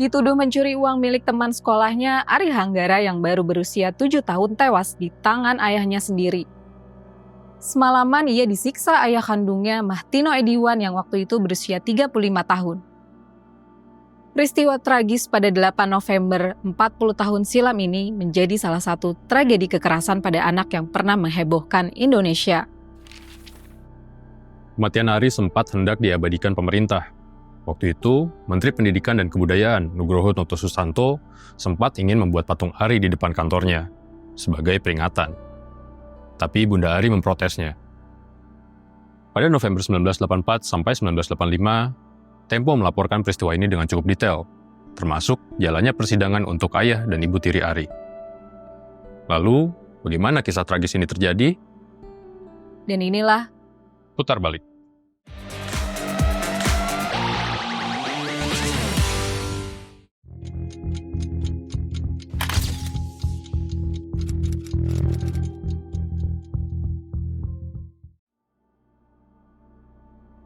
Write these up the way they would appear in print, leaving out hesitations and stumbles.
Dituduh mencuri uang milik teman sekolahnya, Ari Hanggara yang baru berusia 7 tahun tewas di tangan ayahnya sendiri. Semalaman ia disiksa ayah kandungnya, Mahtino Ediwan yang waktu itu berusia 35 tahun. Peristiwa tragis pada 8 November 40 tahun silam ini menjadi salah satu tragedi kekerasan pada anak yang pernah menghebohkan Indonesia. Kematian Ari sempat hendak diabadikan pemerintah. Waktu itu, Menteri Pendidikan dan Kebudayaan Nugroho Noto Susanto sempat ingin membuat patung Ari di depan kantornya sebagai peringatan. Tapi Bunda Ari memprotesnya. Pada November 1984 sampai 1985, Tempo melaporkan peristiwa ini dengan cukup detail, termasuk jalannya persidangan untuk ayah dan ibu tiri Ari. Lalu, bagaimana kisah tragis ini terjadi? Dan inilah Putar balik.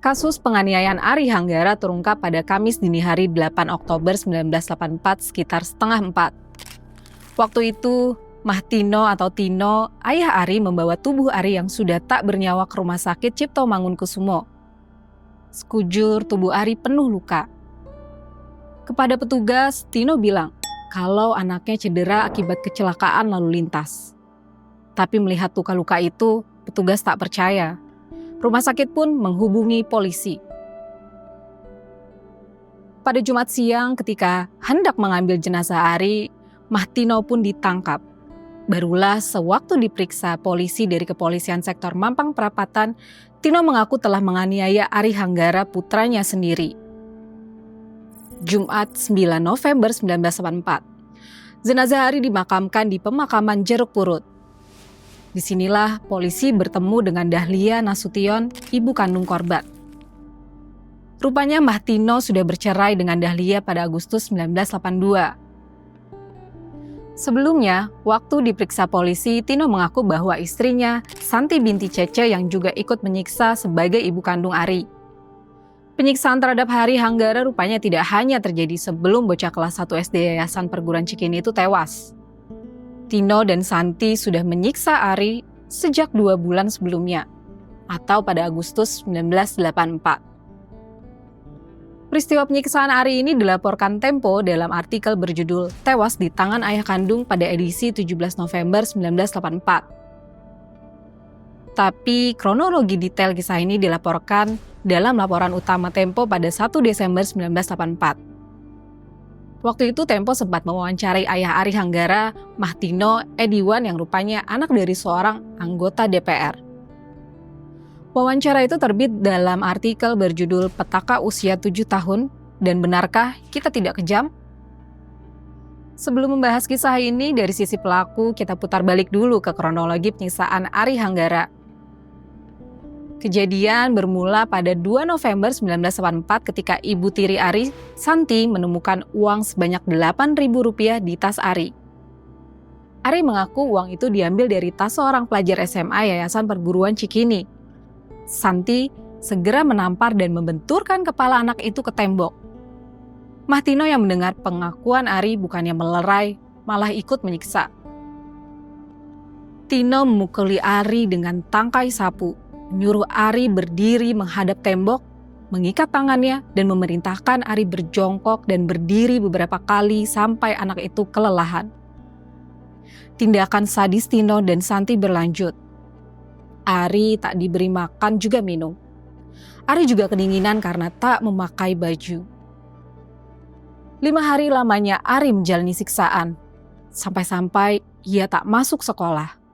kasus penganiayaan Ari Hanggara terungkap pada Kamis dini hari 8 Oktober 1984 sekitar setengah 4. Waktu itu, Mahtino atau Tino, ayah Ari membawa tubuh Ari yang sudah tak bernyawa ke rumah sakit Cipto Mangunkusumo. Sekujur tubuh Ari penuh luka. Kepada petugas, Tino bilang kalau anaknya cedera akibat kecelakaan lalu lintas. Tapi melihat luka-luka itu, petugas tak percaya. Rumah sakit pun menghubungi polisi. Pada Jumat siang ketika hendak mengambil jenazah Ari, Mahtino pun ditangkap. Barulah sewaktu diperiksa polisi dari Kepolisian Sektor Mampang Perapatan, Tino mengaku telah menganiaya Ari Hanggara putranya sendiri. Jumat 9 November 1984. Jenazah Ari dimakamkan di pemakaman Jeruk Purut. Disinilah polisi bertemu dengan Dahlia Nasution, ibu kandung korban. Rupanya Mahtino sudah bercerai dengan Dahlia pada Agustus 1982. Sebelumnya, waktu diperiksa polisi, Tino mengaku bahwa istrinya, Santi binti Cece yang juga ikut menyiksa sebagai ibu kandung Ari. Penyiksaan terhadap Ari Hanggara rupanya tidak hanya terjadi sebelum bocah kelas 1 SD Yayasan Perguruan Cikini itu tewas. Tino dan Santi sudah menyiksa Ari sejak 2 bulan sebelumnya, atau pada Agustus 1984. Peristiwa penyiksaan Ari ini dilaporkan Tempo dalam artikel berjudul "Tewas di Tangan Ayah Kandung" pada edisi 17 November 1984. Tapi kronologi detail kisah ini dilaporkan dalam laporan utama Tempo pada 1 Desember 1984. Waktu itu Tempo sempat mewawancarai ayah Ari Hanggara, Mahtino Ediwan yang rupanya anak dari seorang anggota DPR. Wawancara itu terbit dalam artikel berjudul "Petaka Usia 7 Tahun dan Benarkah Kita Tidak Kejam?". Sebelum membahas kisah ini dari sisi pelaku, kita putar balik dulu ke kronologi penyiksaan Ari Hanggara. Kejadian bermula pada 2 November 1984 ketika ibu tiri Ari, Santi, menemukan uang sebanyak Rp8.000 di tas Ari. Ari mengaku uang itu diambil dari tas seorang pelajar SMA Yayasan Perguruan Cikini. Santi segera menampar dan membenturkan kepala anak itu ke tembok. Mahtino yang mendengar pengakuan Ari bukannya melerai, malah ikut menyiksa. Tino memukuli Ari dengan tangkai sapu, menyuruh Ari berdiri menghadap tembok, mengikat tangannya, dan memerintahkan Ari berjongkok dan berdiri beberapa kali sampai anak itu kelelahan. Tindakan sadis Tino dan Santi berlanjut. Ari tak diberi makan juga minum. Ari juga kedinginan karena tak memakai baju. 5 hari lamanya Ari menjalani siksaan, sampai-sampai ia tak masuk sekolah.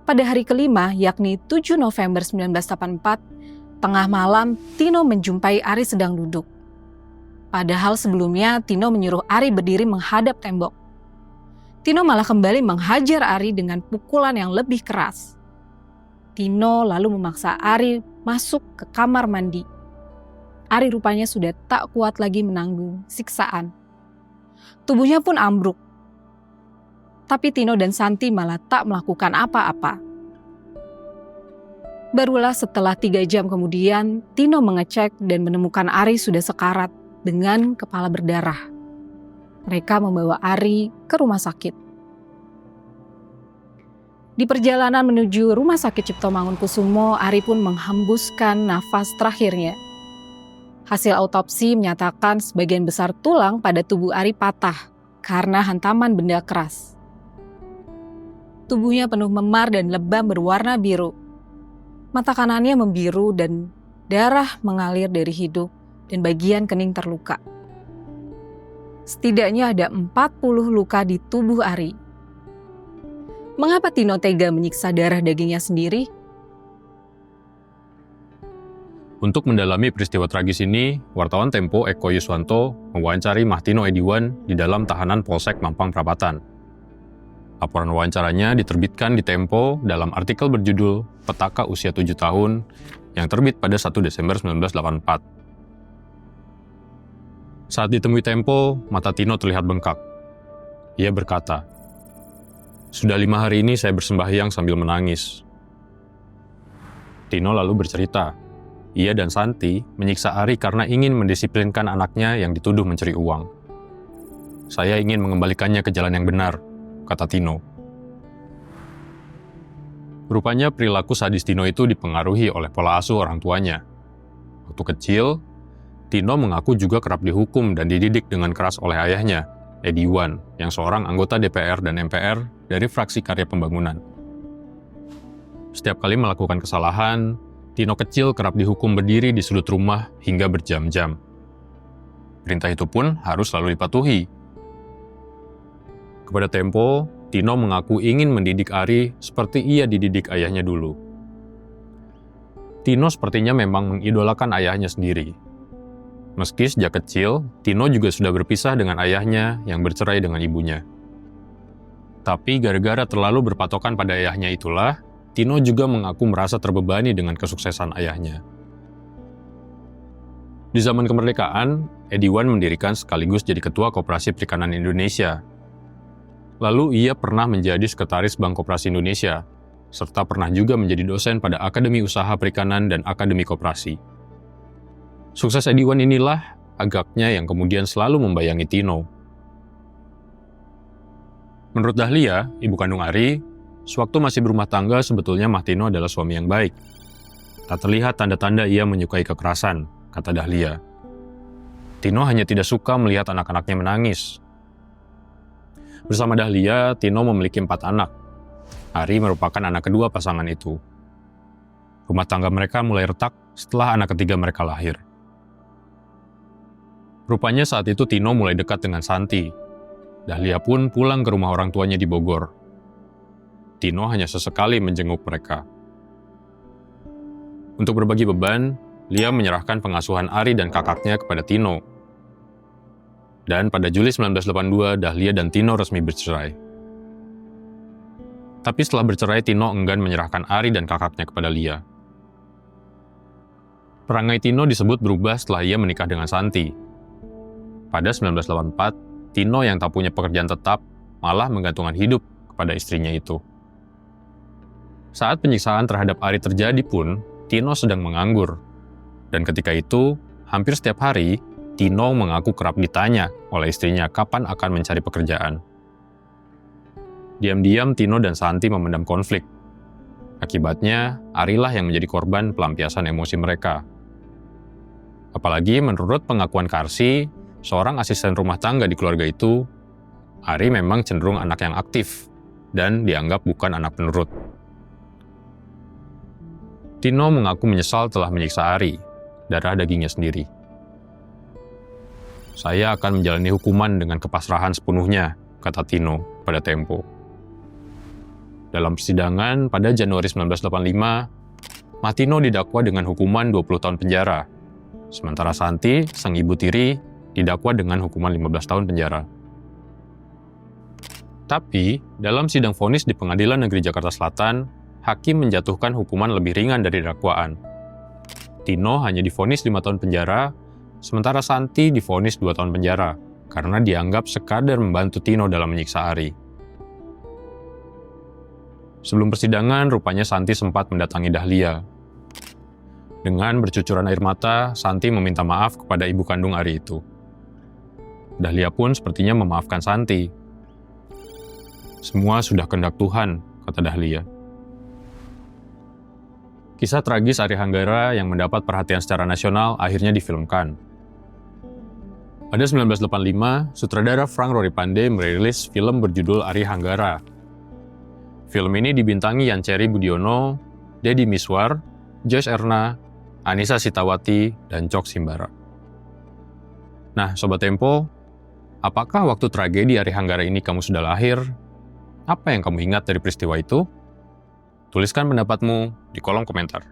Pada hari kelima, yakni 7 November 1984, tengah malam Tino menjumpai Ari sedang duduk. Padahal sebelumnya Tino menyuruh Ari berdiri menghadap tembok. Tino malah kembali menghajar Ari dengan pukulan yang lebih keras. Tino lalu memaksa Ari masuk ke kamar mandi. Ari rupanya sudah tak kuat lagi menanggung siksaan. Tubuhnya pun ambruk. Tapi Tino dan Santi malah tak melakukan apa-apa. Barulah setelah 3 jam kemudian, Tino mengecek dan menemukan Ari sudah sekarat dengan kepala berdarah. Mereka membawa Ari ke rumah sakit. Di perjalanan menuju Rumah Sakit Cipto Mangunkusumo, Ari pun menghembuskan nafas terakhirnya. Hasil autopsi menyatakan sebagian besar tulang pada tubuh Ari patah karena hantaman benda keras. Tubuhnya penuh memar dan lebam berwarna biru. Mata kanannya membiru dan darah mengalir dari hidung dan bagian kening terluka. Setidaknya ada 40 luka di tubuh Ari. Mengapa Tino tega menyiksa darah dagingnya sendiri? Untuk mendalami peristiwa tragis ini, wartawan Tempo Eko Yuswanto mewawancari Mahtino Ediwan di dalam tahanan Polsek Mampang Perapatan. Laporan wawancaranya diterbitkan di Tempo dalam artikel berjudul Petaka Usia 7 Tahun yang terbit pada 1 Desember 1984. Saat ditemui Tempo, mata Tino terlihat bengkak. Ia berkata, "Sudah 5 hari ini saya bersembahyang sambil menangis." Tino lalu bercerita, ia dan Santi menyiksa Ari karena ingin mendisiplinkan anaknya yang dituduh mencuri uang. "Saya ingin mengembalikannya ke jalan yang benar," kata Tino. Rupanya perilaku sadis Tino itu dipengaruhi oleh pola asuh orang tuanya. Waktu kecil, Tino mengaku juga kerap dihukum dan dididik dengan keras oleh ayahnya, Ediwan, yang seorang anggota DPR dan MPR dari fraksi Karya Pembangunan. Setiap kali melakukan kesalahan, Tino kecil kerap dihukum berdiri di sudut rumah hingga berjam-jam. Perintah itu pun harus selalu dipatuhi. Kepada Tempo, Tino mengaku ingin mendidik Ari seperti ia dididik ayahnya dulu. Tino sepertinya memang mengidolakan ayahnya sendiri. Meski sejak kecil, Tino juga sudah berpisah dengan ayahnya yang bercerai dengan ibunya. Tapi gara-gara terlalu berpatokan pada ayahnya itulah, Tino juga mengaku merasa terbebani dengan kesuksesan ayahnya. Di zaman kemerdekaan, Ediwan mendirikan sekaligus jadi Ketua Koperasi Perikanan Indonesia. Lalu ia pernah menjadi Sekretaris Bank Koperasi Indonesia, serta pernah juga menjadi dosen pada Akademi Usaha Perikanan dan Akademi Koperasi. Sukses Ediwan inilah agaknya yang kemudian selalu membayangi Tino. Menurut Dahlia, ibu kandung Ari, sewaktu masih berumah tangga sebetulnya Mahtino adalah suami yang baik. Tak terlihat tanda-tanda ia menyukai kekerasan, kata Dahlia. Tino hanya tidak suka melihat anak-anaknya menangis. Bersama Dahlia, Tino memiliki 4 anak. Ari merupakan anak kedua pasangan itu. Rumah tangga mereka mulai retak setelah anak ketiga mereka lahir. Rupanya saat itu Tino mulai dekat dengan Santi. Dahlia pun pulang ke rumah orang tuanya di Bogor. Tino hanya sesekali menjenguk mereka. Untuk berbagi beban, Lia menyerahkan pengasuhan Ari dan kakaknya kepada Tino. Dan pada Juli 1982, Dahlia dan Tino resmi bercerai. Tapi setelah bercerai, Tino enggan menyerahkan Ari dan kakaknya kepada Lia. Perangai Tino disebut berubah setelah ia menikah dengan Santi. Pada 1984, Tino yang tak punya pekerjaan tetap malah menggantungkan hidup kepada istrinya itu. Saat penyiksaan terhadap Ari terjadi pun, Tino sedang menganggur. Dan ketika itu, hampir setiap hari, Tino mengaku kerap ditanya oleh istrinya kapan akan mencari pekerjaan. Diam-diam Tino dan Santi memendam konflik. Akibatnya, Arilah yang menjadi korban pelampiasan emosi mereka. Apalagi menurut pengakuan Karsi, seorang asisten rumah tangga di keluarga itu, Ari memang cenderung anak yang aktif dan dianggap bukan anak penurut. Tino mengaku menyesal telah menyiksa Ari, darah dagingnya sendiri. "Saya akan menjalani hukuman dengan kepasrahan sepenuhnya," kata Tino pada Tempo. Dalam persidangan pada Januari 1985, Mahtino didakwa dengan hukuman 20 tahun penjara, sementara Santi, sang ibu tiri, didakwa dengan hukuman 15 tahun penjara. Tapi, dalam sidang vonis di Pengadilan Negeri Jakarta Selatan, hakim menjatuhkan hukuman lebih ringan dari dakwaan. Tino hanya divonis 5 tahun penjara, sementara Santi divonis 2 tahun penjara, karena dianggap sekadar membantu Tino dalam menyiksa Ari. Sebelum persidangan, rupanya Santi sempat mendatangi Dahlia. Dengan bercucuran air mata, Santi meminta maaf kepada ibu kandung Ari itu. Dahlia pun sepertinya memaafkan Santi. Semua sudah kehendak Tuhan, kata Dahlia. Kisah tragis Ari Hanggara yang mendapat perhatian secara nasional akhirnya difilmkan. Pada 1985, sutradara Frank Rory Pandey merilis film berjudul Ari Hanggara. Film ini dibintangi Yanceri Budiono, Deddy Miswar, Joyce Erna, Anissa Sitawati, dan Cok Simbara. Nah, Sobat Tempo, apakah waktu tragedi Ari Hanggara ini kamu sudah lahir? Apa yang kamu ingat dari peristiwa itu? Tuliskan pendapatmu di kolom komentar.